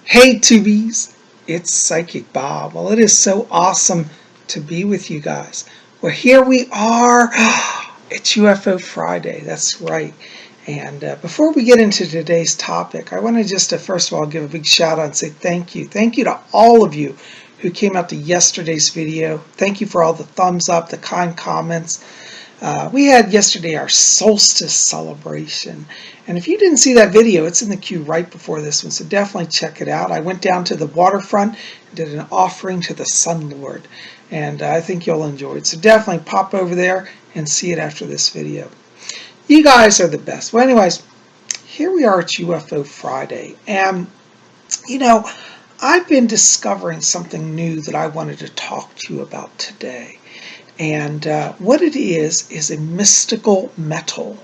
Hey Tubies, it's Psychic Bob. Well, it is so awesome to be with you guys. Well, here we are. It's UFO Friday, that's right. And before we get into today's topic, I want to just first of all give a big shout out and say thank you. Thank you to all of you who came out to yesterday's video. Thank you for all the thumbs up, the kind comments. We had yesterday our solstice celebration, and if you didn't see that video, it's in the queue right before this one, so definitely check it out. I went down to the waterfront and did an offering to the Sun Lord, and I think you'll enjoy it, so definitely pop over there and see it after this video. You guys are the best. Well, anyways, here we are at UFO Friday, and I've been discovering something new that I wanted to talk to you about today. And what it is a mystical metal.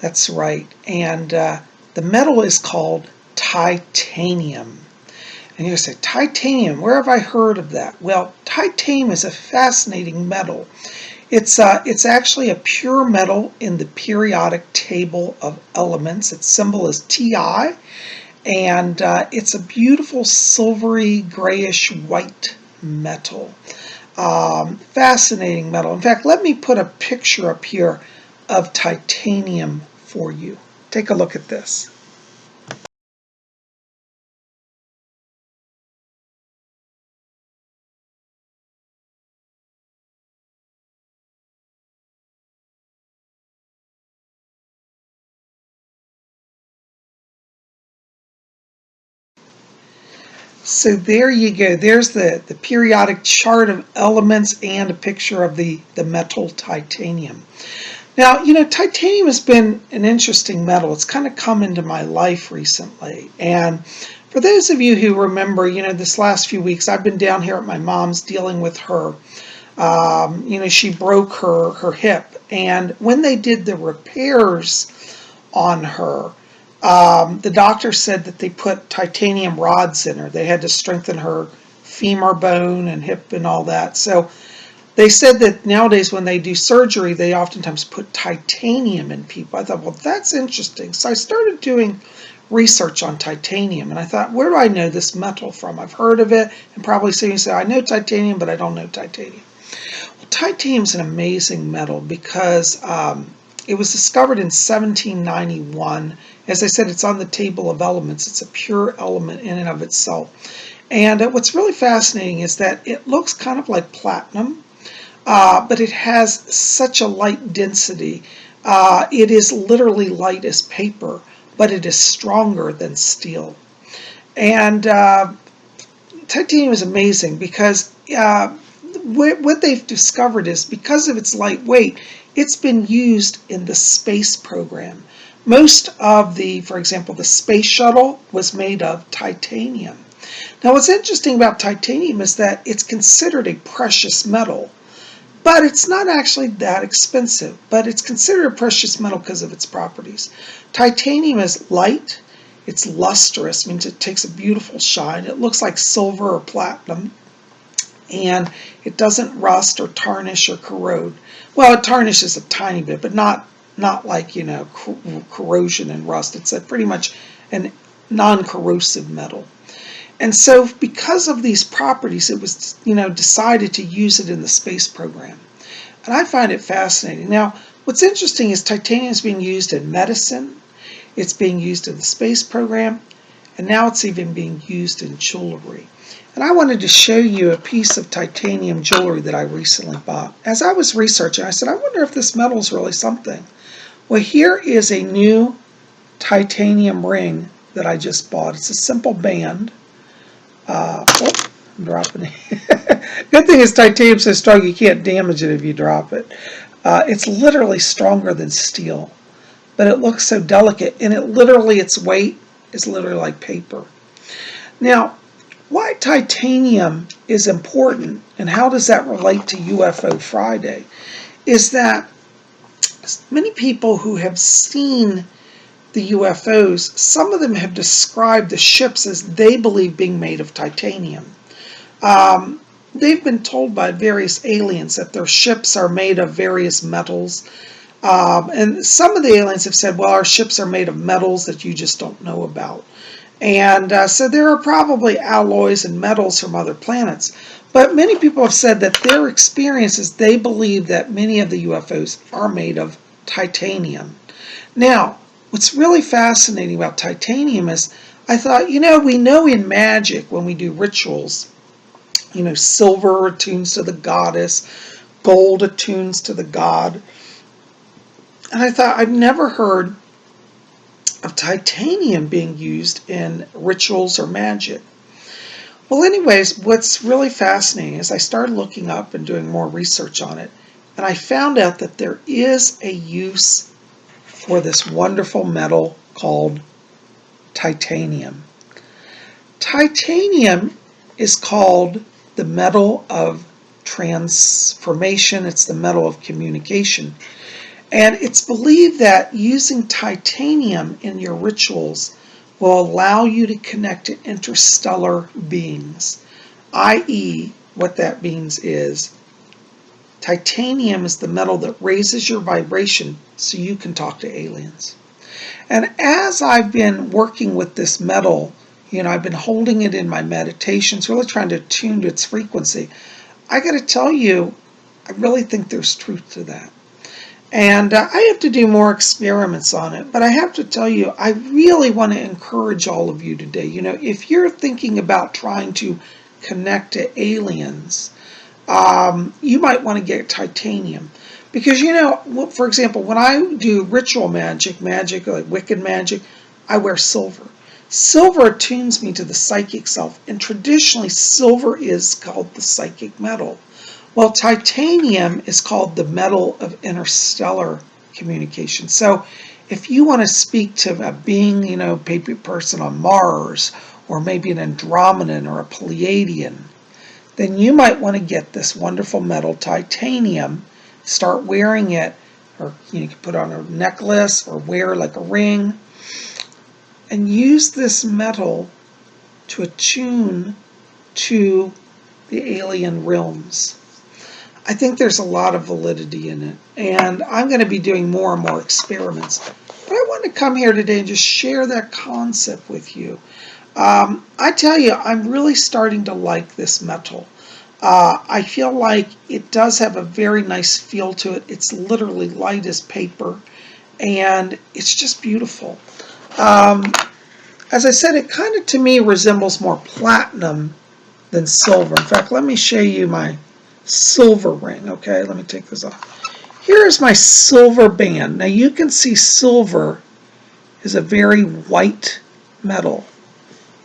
That's right. And the metal is called titanium. And you say, titanium, where have I heard of that? Well, titanium is a fascinating metal. It's actually a pure metal in the periodic table of elements. Its symbol is Ti, and it's a beautiful silvery grayish white metal. Fascinating metal. In fact, let me put a picture up here of titanium for you. Take a look at this. So there you go. There's the periodic chart of elements and a picture of the metal titanium. Now, titanium has been an interesting metal. It's kind of come into my life recently. And for those of you who remember, this last few weeks, I've been down here at my mom's dealing with her. She broke her hip. And when they did the repairs on her, the doctor said that they put titanium rods in her. They had to strengthen her femur bone and hip and all that. So they said that nowadays when they do surgery, they oftentimes put titanium in people. I thought, well, that's interesting. So I started doing research on titanium, and I thought, where do I know this metal from? I've heard of it, and probably you say, I know titanium, but I don't know titanium. Well, titanium is an amazing metal because it was discovered in 1791. As I said, it's on the table of elements. It's a pure element in and of itself. And what's really fascinating is that it looks kind of like platinum, but it has such a light density. It is literally light as paper, but it is stronger than steel. And titanium is amazing because what they've discovered is because of its lightweight, it's been used in the space program. Most of for example, the space shuttle was made of titanium. Now, what's interesting about titanium is that it's considered a precious metal, but it's not actually that expensive. But it's considered a precious metal because of its properties. Titanium is light, it's lustrous, means it takes a beautiful shine. It looks like silver or platinum, and it doesn't rust or tarnish or corrode. Well, it tarnishes a tiny bit, but not like corrosion and rust. It's pretty much a non-corrosive metal. And so because of these properties, it was decided to use it in the space program. And I find it fascinating. Now, what's interesting is titanium is being used in medicine, it's being used in the space program, and now it's even being used in jewelry. And I wanted to show you a piece of titanium jewelry that I recently bought. As I was researching, I said, I wonder if this metal is really something. Well, here is a new titanium ring that I just bought. It's a simple band. I'm dropping it. Good thing is titanium's so strong you can't damage it if you drop it. It's literally stronger than steel, but it looks so delicate, and its weight is literally like paper. Now, why titanium is important and how does that relate to UFO Friday is that many people who have seen the UFOs, some of them have described the ships as they believe being made of titanium. They've been told by various aliens that their ships are made of various metals. And some of the aliens have said, well, our ships are made of metals that you just don't know about. And so there are probably alloys and metals from other planets. But many people have said that their experiences, they believe that many of the UFOs are made of titanium. Now, what's really fascinating about titanium is I thought, we know in magic when we do rituals, silver attunes to the goddess, gold attunes to the god. And I thought, I've never heard of titanium being used in rituals or magic. Well, anyways, what's really fascinating is I started looking up and doing more research on it, and I found out that there is a use for this wonderful metal called titanium. Titanium is called the metal of transformation, it's the metal of communication. And it's believed that using titanium in your rituals will allow you to connect to interstellar beings, i.e., what that means is titanium is the metal that raises your vibration so you can talk to aliens. And as I've been working with this metal, I've been holding it in my meditations, really trying to tune to its frequency. I got to tell you, I really think there's truth to that. And I have to do more experiments on it, but I have to tell you, I really want to encourage all of you today. If you're thinking about trying to connect to aliens, you might want to get titanium. Because, for example, when I do ritual magic like Wiccan magic, I wear silver. Silver attunes me to the psychic self, and traditionally silver is called the psychic metal. Well, titanium is called the metal of interstellar communication. So if you want to speak to a being, maybe a person on Mars, or maybe an Andromedan or a Pleiadian, then you might want to get this wonderful metal titanium, start wearing it, or you can put on a necklace or wear like a ring, and use this metal to attune to the alien realms. I think there's a lot of validity in it, and I'm going to be doing more and more experiments. But I want to come here today and just share that concept with you. I tell you, I'm really starting to like this metal. I feel like it does have a very nice feel to it. It's literally light as paper, and it's just beautiful. As I said, it kind of to me resembles more platinum than silver. In fact, let me show you my silver ring. Okay, let me take this off. Here's my silver band. Now you can see silver is a very white metal.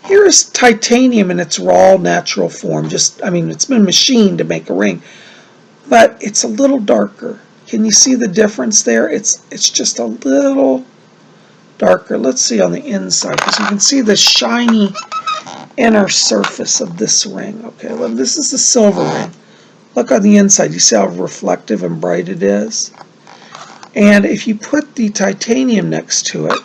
Here is titanium in its raw natural form. It's been machined to make a ring, but it's a little darker. Can you see the difference there? It's just a little darker. Let's see on the inside, because you can see the shiny inner surface of this ring. Okay, well, this is the silver ring. Look on the inside. You see how reflective and bright it is? And if you put the titanium next to it,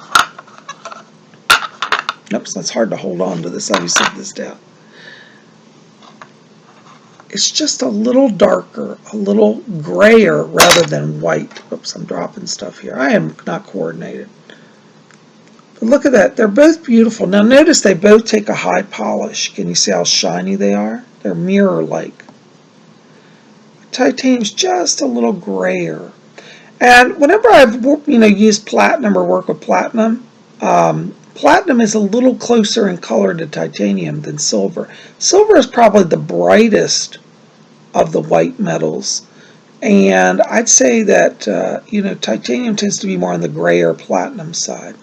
oops, that's hard to hold on to this. Let me set this down. It's just a little darker, a little grayer rather than white. Oops, I'm dropping stuff here. I am not coordinated. But look at that. They're both beautiful. Now notice they both take a high polish. Can you see how shiny they are? They're mirror-like. Titanium's just a little grayer. And whenever I've used platinum or work with platinum, platinum is a little closer in color to titanium than silver. Silver is probably the brightest of the white metals, and I'd say that titanium tends to be more on the grayer platinum side.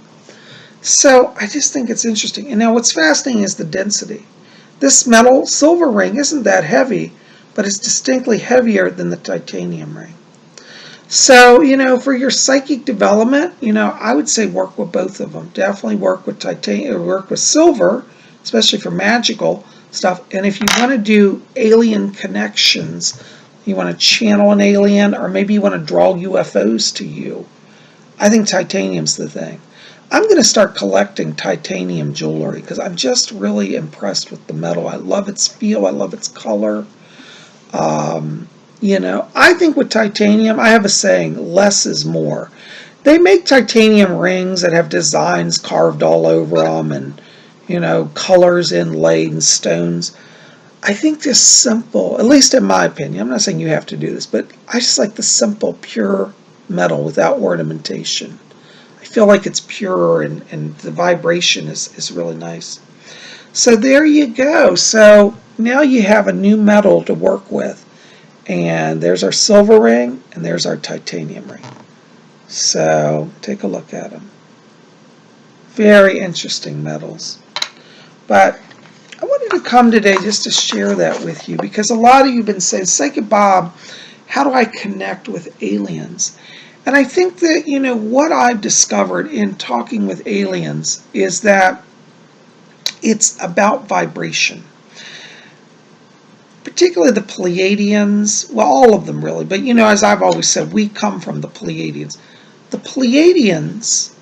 So I just think it's interesting. And now what's fascinating is the density. This metal silver ring isn't that heavy, but it's distinctly heavier than the titanium ring. So, for your psychic development, I would say work with both of them. Definitely work with titanium, work with silver, especially for magical stuff. And if you want to do alien connections, you want to channel an alien, or maybe you want to draw UFOs to you, I think titanium's the thing. I'm going to start collecting titanium jewelry because I'm just really impressed with the metal. I love its feel. I love its color. I think with titanium, I have a saying, less is more. They make titanium rings that have designs carved all over them, and colors inlaid and stones. I think just simple, at least in my opinion, I'm not saying you have to do this, but I just like the simple, pure metal without ornamentation. I feel like it's pure and the vibration is really nice. So there you go. So now you have a new metal to work with. And there's our silver ring and there's our titanium ring. So take a look at them. Very interesting metals. But I wanted to come today just to share that with you because a lot of you have been saying, Psychic Bob, how do I connect with aliens? And I think that, what I've discovered in talking with aliens is that it's about vibration. Particularly the Pleiadians, well, all of them really, but as I've always said, we come from the Pleiadians. The Pleiadians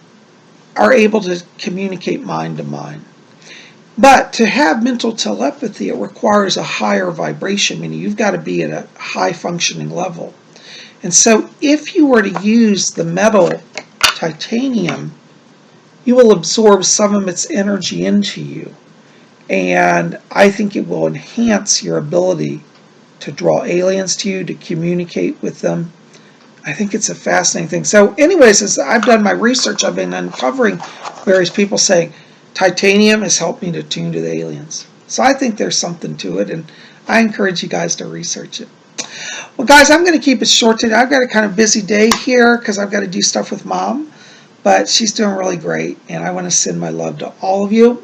are able to communicate mind to mind. But to have mental telepathy, it requires a higher vibration, meaning you've got to be at a high functioning level. And so if you were to use the metal titanium, you will absorb some of its energy into you. And I think it will enhance your ability to draw aliens to you, to communicate with them. I think it's a fascinating thing. So anyways, as I've done my research, I've been uncovering various people saying titanium has helped me to tune to the aliens. So I think there's something to it, and I encourage you guys to research it. Well, guys, I'm going to keep it short today. I've got a kind of busy day here because I've got to do stuff with Mom, but she's doing really great, and I want to send my love to all of you.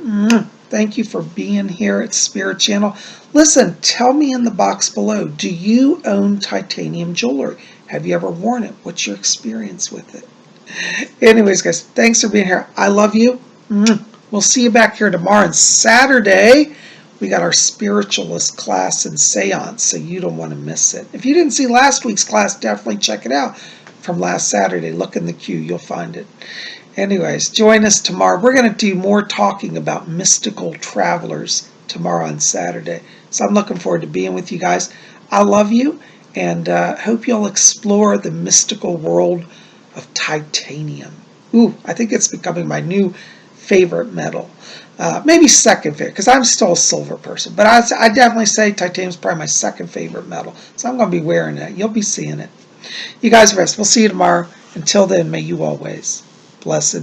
Thank you for being here at Spirit Channel. Listen, tell me in the box below, do you own titanium jewelry? Have you ever worn it? What's your experience with it? Anyways, guys, thanks for being here. I love you. We'll see you back here tomorrow and Saturday. We got our spiritualist class and seance, so you don't want to miss it. If you didn't see last week's class, definitely check it out from last Saturday. Look in the queue, you'll find it. Anyways, join us tomorrow. We're going to do more talking about mystical travelers tomorrow on Saturday. So I'm looking forward to being with you guys. I love you and hope you'll explore the mystical world of titanium. Ooh, I think it's becoming my new favorite metal. Maybe second favorite, because I'm still a silver person. But I definitely say titanium is probably my second favorite metal. So I'm going to be wearing it. You'll be seeing it. You guys rest. We'll see you tomorrow. Until then, may you always blessed